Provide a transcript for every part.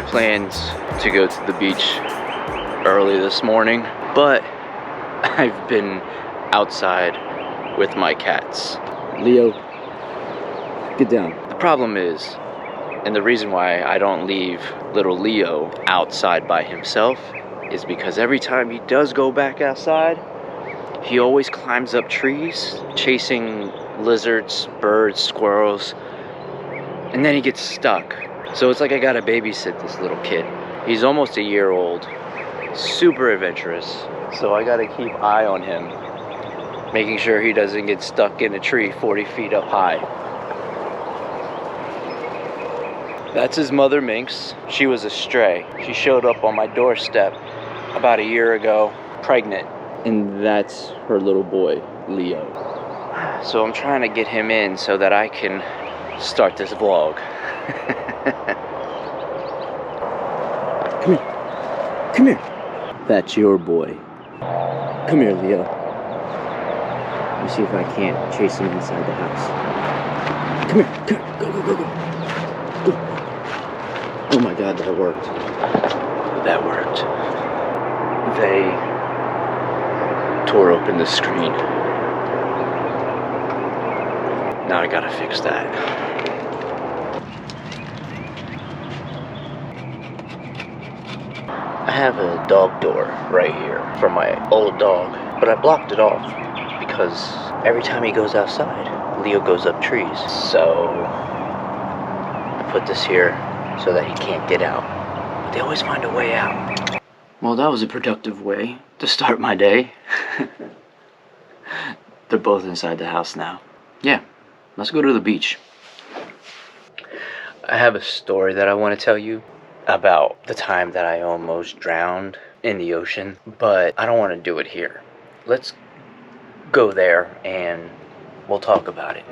Plans to go to the beach early this morning, but I've been outside with my cats. Leo, get down. The problem is, and the reason why I don't leave little Leo outside by himself, is because every time he does go back outside, he always climbs up trees, chasing lizards, birds, squirrels, and then he gets stuck. So it's like I gotta babysit this little kid. He's almost a year old, super adventurous. So I gotta keep eye on him, making sure he doesn't get stuck in a tree 40 feet up high. That's his mother, Minx. She was a stray. She showed up on my doorstep about a year ago, pregnant. And that's her little boy, Leo. So I'm trying to get him in so that I can start this vlog. Come here. Come here. That's your boy. Come here, Leo. Let me see if I can't chase him inside the house. Come here. Come here. Go, go, go, go. Go. Oh my God, that worked. That worked. They tore open the screen. Now I gotta fix that. I have a dog door right here for my old dog, but I blocked it off because every time he goes outside, Leo goes up trees. So I put this here so that he can't get out. But they always find a way out. Well, that was a productive way to start my day. They're both inside the house now. Yeah, let's go to the beach. I have a story that I want to tell you about the time that I almost drowned in the ocean, but I don't want to do it here. Let's go there and we'll talk about it.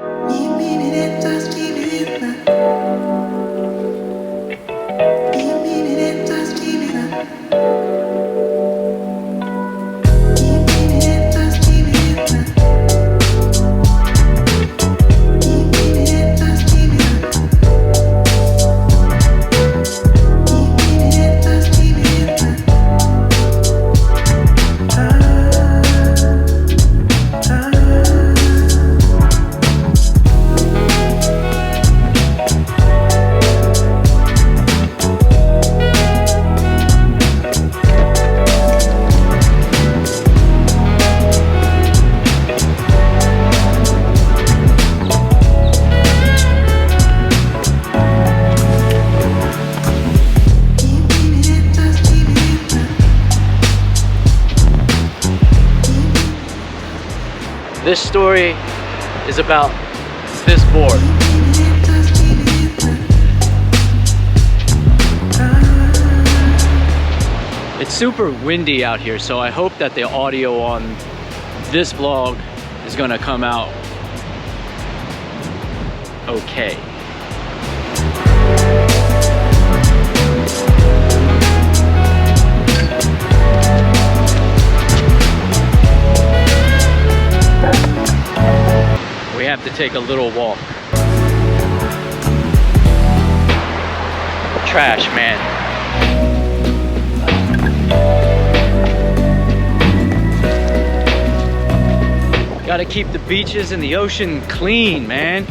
This story is about this board. It's super windy out here, so I hope that the audio on this vlog is gonna come out okay. We have to take a little walk. Trash, man. Gotta keep the beaches and the ocean clean, man.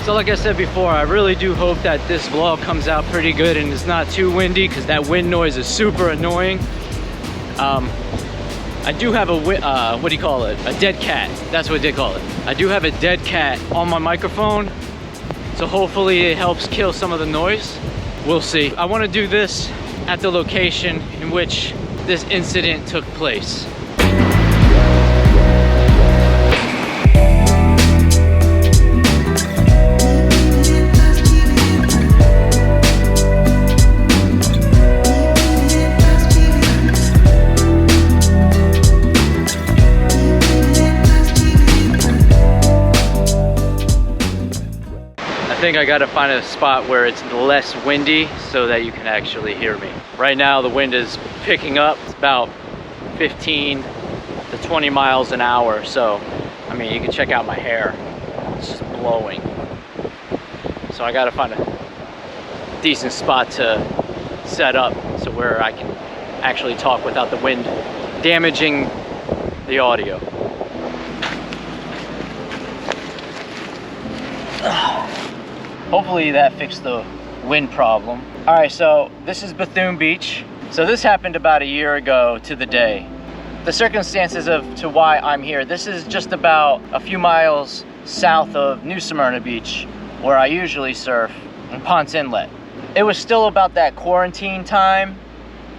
So like I said before, I really do hope that this vlog comes out pretty good and it's not too windy, because that wind noise is super annoying. I do have a, what do you call it? A dead cat. That's what they call it. I do have a dead cat on my microphone. So hopefully it helps kill some of the noise. We'll see. I want to do this at the location in which this incident took place. I think I gotta find a spot where it's less windy so that you can actually hear me. Right now the wind is picking up. It's about 15 to 20 miles an hour. So, I mean, you can check out my hair. It's just blowing. So I gotta find a decent spot to set up so where I can actually talk without the wind damaging the audio. Hopefully that fixed the wind problem. All right, so this is Bethune Beach. So this happened about a year ago to the day. The circumstances to why I'm here, this is just about a few miles south of New Smyrna Beach, where I usually surf, in Ponce Inlet. It was still about that quarantine time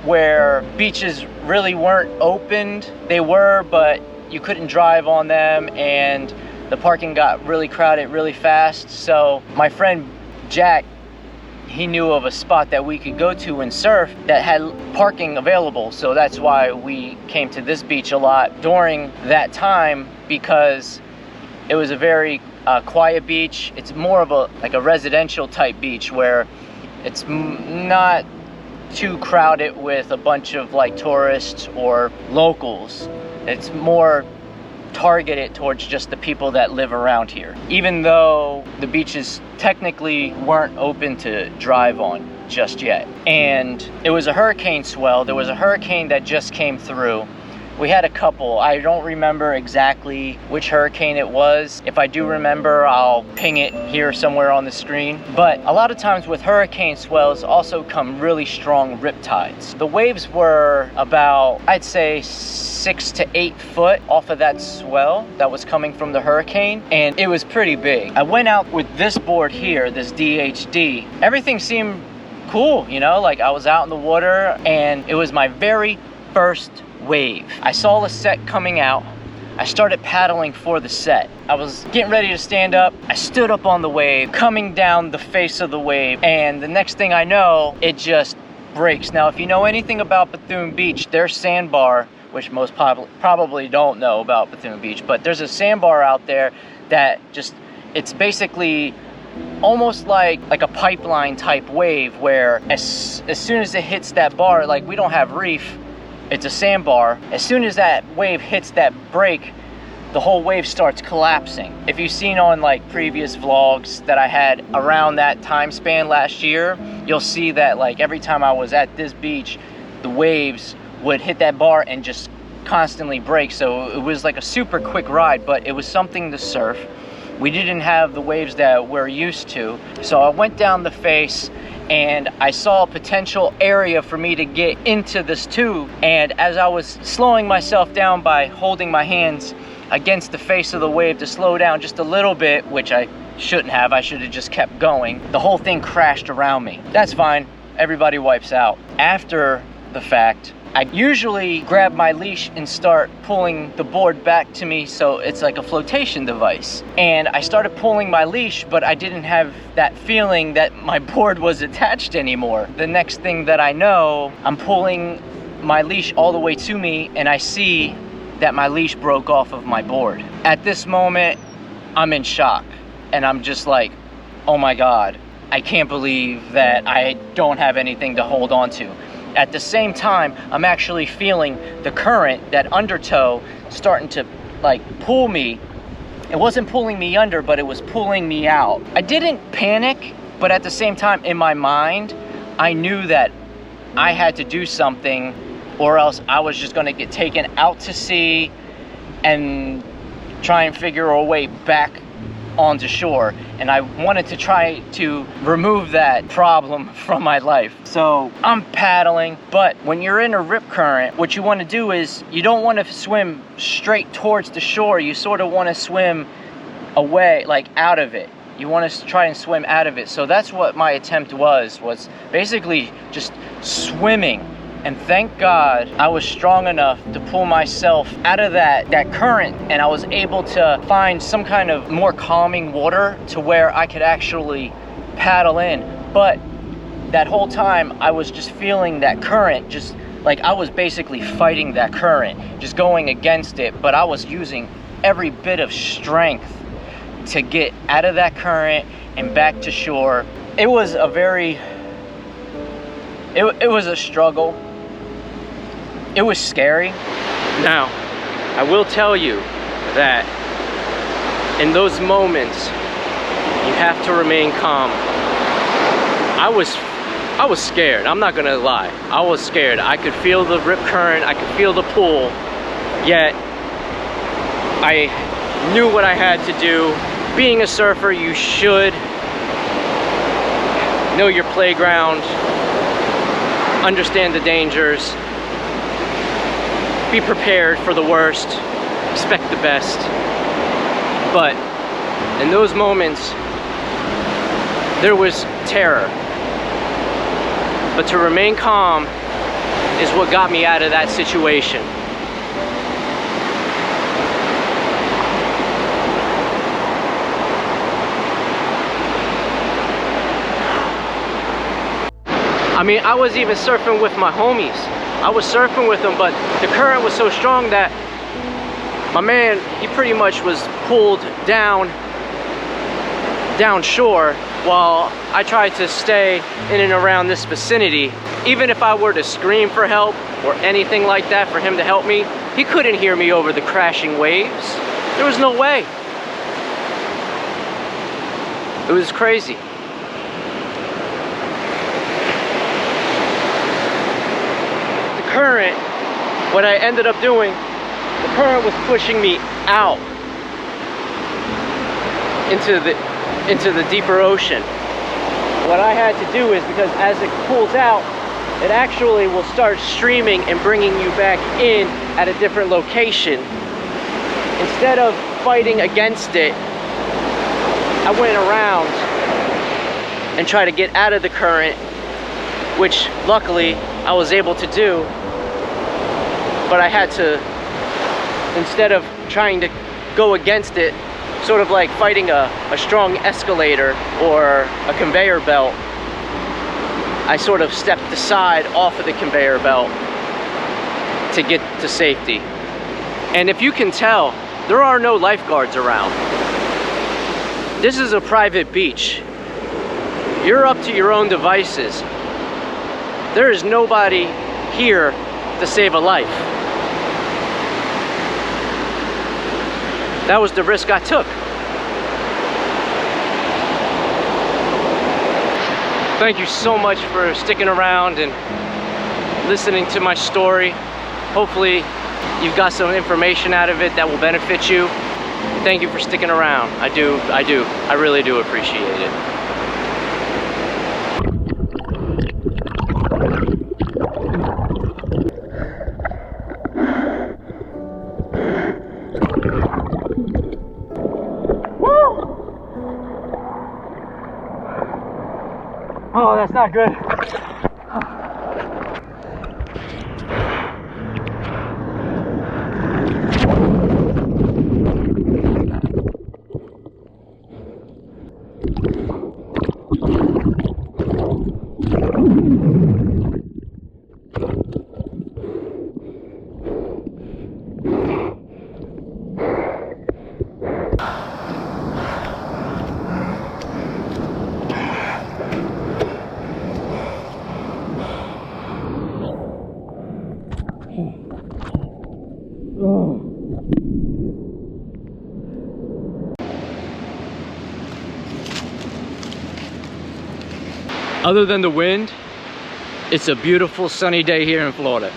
where beaches really weren't opened. They were, but you couldn't drive on them, and the parking got really crowded really fast. So my friend Jack, he knew of a spot that we could go to and surf that had parking available. So that's why we came to this beach a lot during that time, because it was a very quiet beach. It's more of a residential type beach where it's not too crowded with a bunch of like tourists or locals. It's more targeted towards just the people that live around here, even though the beaches technically weren't open to drive on just yet. And it was a hurricane swell. There was a hurricane that just came through. We had a couple. I don't remember exactly which hurricane it was. If I do remember, I'll ping it here somewhere on the screen. But a lot of times with hurricane swells also come really strong riptides. The waves were about, I'd say, 6 to 8 foot off of that swell that was coming from the hurricane, and it was pretty big. I went out with this board here, this DHD. Everything seemed cool, you know, like I was out in the water, and it was my very first wave. I saw the set coming out. I started paddling for the set. I was getting ready to stand up. I stood up on the wave, coming down the face of the wave, and the next thing I know, it just breaks. Now, if you know anything about Bethune Beach, their sandbar, which most probably don't know about Bethune Beach, but there's a sandbar out there that just, it's basically almost like a pipeline type wave, where as soon as it hits that bar, like we don't have reef, it's a sandbar. As soon as that wave hits that break, the whole wave starts collapsing. If you've seen on like previous vlogs that I had around that time span last year, you'll see that like every time I was at this beach, the waves would hit that bar and just constantly break. So it was like a super quick ride, but it was something to surf. We didn't have the waves that we're used to. So I went down the face and I saw a potential area for me to get into this tube. And as I was slowing myself down by holding my hands against the face of the wave to slow down just a little bit, which I shouldn't have, I should have just kept going, the whole thing crashed around me. That's fine, everybody wipes out. After the fact, I usually grab my leash and start pulling the board back to me, so it's like a flotation device. And I started pulling my leash, but I didn't have that feeling that my board was attached anymore. The next thing that I know, I'm pulling my leash all the way to me, and I see that my leash broke off of my board. At this moment, I'm in shock, and I'm just like, oh my God, I can't believe that I don't have anything to hold on to. At the same time, I'm actually feeling the current, that undertow, starting to like pull me. It wasn't pulling me under, but it was pulling me out. I didn't panic, but at the same time, in my mind, I knew that I had to do something, or else I was just gonna get taken out to sea and try and figure a way back onto shore. And I wanted to try to remove that problem from my life. So I'm paddling, but when you're in a rip current, what you want to do is you don't want to swim straight towards the shore. You sort of want to swim away, like out of it. You want to try and swim out of it. So that's what my attempt was basically just swimming. And thank God I was strong enough to pull myself out of that current, and I was able to find some kind of more calming water to where I could actually paddle in. But that whole time I was just feeling that current, just like I was basically fighting that current, just going against it, but I was using every bit of strength to get out of that current and back to shore. It was a very, it was a struggle. It was scary. Now, I will tell you that in those moments, you have to remain calm. I was scared, I'm not gonna lie. I was scared. I could feel the rip current, I could feel the pull, yet I knew what I had to do. Being a surfer, you should know your playground, understand the dangers, be prepared for the worst, expect the best. But in those moments, there was terror. But to remain calm is what got me out of that situation. I mean, I was even surfing with my homies. I was surfing with them, but the current was so strong that my man, he pretty much was pulled down shore while I tried to stay in and around this vicinity. Even if I were to scream for help or anything like that for him to help me, he couldn't hear me over the crashing waves. There was no way. It was crazy. Current, what I ended up doing, the current was pushing me out into the deeper ocean. What I had to do is, because as it pulls out, it actually will start streaming and bringing you back in at a different location. Instead of fighting against it, I went around and tried to get out of the current, which luckily I was able to do. But I had to, instead of trying to go against it, sort of like fighting a strong escalator or a conveyor belt, I sort of stepped aside off of the conveyor belt to get to safety. And if you can tell, there are no lifeguards around. This is a private beach. You're up to your own devices. There is nobody here to save a life. That was the risk I took. Thank you so much for sticking around and listening to my story. Hopefully you've got some information out of it that will benefit you. Thank you for sticking around. I really do appreciate it. Oh, that's not good. Other than the wind, it's a beautiful sunny day here in Florida.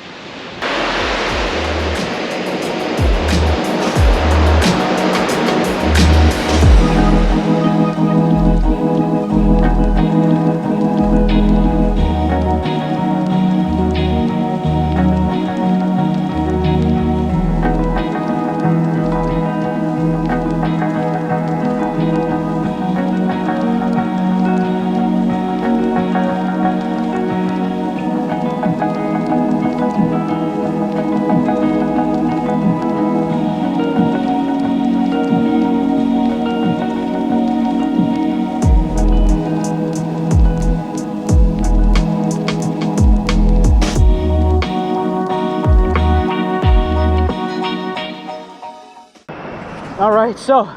right, so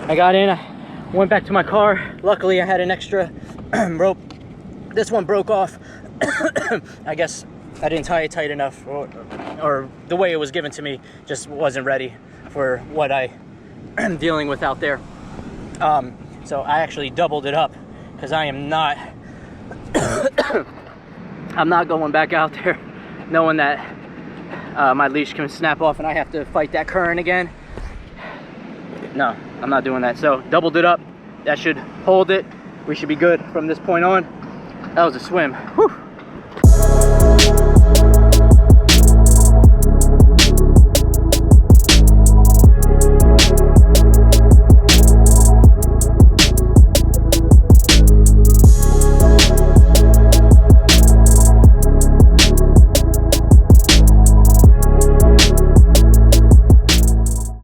I got in, I went back to my car. Luckily I had an extra rope. This one broke off. I guess I didn't tie it tight enough, or the way it was given to me just wasn't ready for what I am dealing with out there. So I actually doubled it up because I am not I'm not going back out there knowing that my leash can snap off and I have to fight that current again. No, I'm not doing that. So doubled it up. That should hold it. We should be good from this point on. That was a swim. Whew.